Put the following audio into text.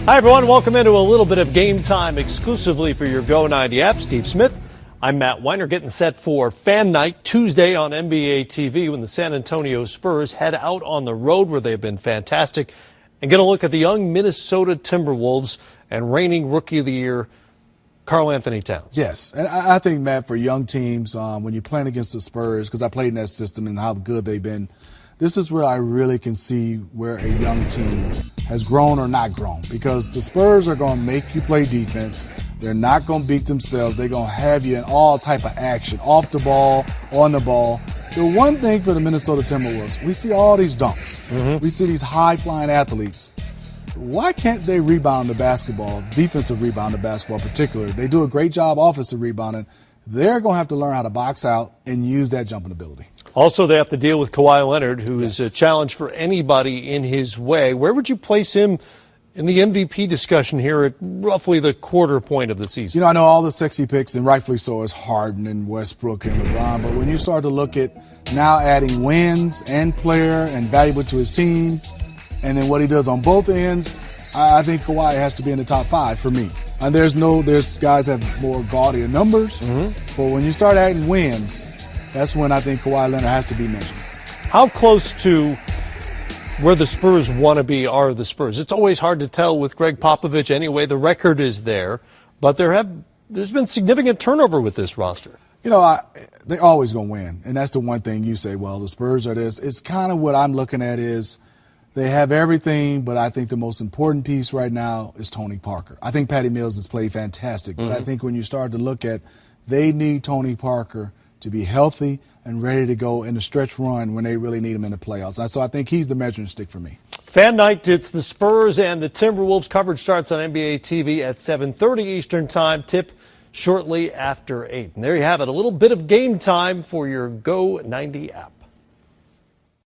Hi, everyone. Welcome into a little bit of game time exclusively for your Go 90 app. Steve Smith. I'm Matt Weiner, getting set for Fan Night Tuesday on NBA TV when the San Antonio Spurs head out on the road where they've been fantastic and get a look at the young Minnesota Timberwolves and reigning Rookie of the Year, Karl-Anthony Towns. Yes, and I think, Matt, for young teams, when you're playing against the Spurs, because I played in that system and how good they've been, this is where I really can see where a young team has grown or not grown, because the Spurs are going to make you play defense. They're not going to beat themselves. They're going to have you in all type of action, off the ball, on the ball. The one thing for the Minnesota Timberwolves, we see all these dunks. We see these high-flying athletes. Why can't they rebound the basketball, defensive rebound the basketball in particular? They do a great job offensive rebounding. They're going to have to learn how to box out and use that jumping ability. Also, they have to deal with Kawhi Leonard, who is a challenge for anybody in his way. Where would you place him in the MVP discussion here at roughly the quarter point of the season? You know, I know all the sexy picks, and rightfully so, is Harden and Westbrook and LeBron. But when you start to look at now adding wins and player and valuable to his team, and then what he does on both ends, I think Kawhi has to be in the top 5 for me. And there's guys have more gaudier numbers, but when you start adding wins, that's when I think Kawhi Leonard has to be mentioned. How close to where the Spurs want to be are the Spurs? It's always hard to tell with Greg Popovich anyway. The record is there, but there's been significant turnover with this roster. You know, they're always going to win, and that's the one thing you say, well, the Spurs are this. It's kind of what I'm looking at is they have everything, but I think the most important piece right now is Tony Parker. I think Patty Mills has played fantastic, but I think when you start to look at they need Tony Parker to be healthy and ready to go in the stretch run when they really need him in the playoffs. And so I think he's the measuring stick for me. Fan Night, it's the Spurs and the Timberwolves. Coverage starts on NBA TV at 7:30 Eastern Time. Tip shortly after 8. And there you have it, a little bit of game time for your Go 90 app.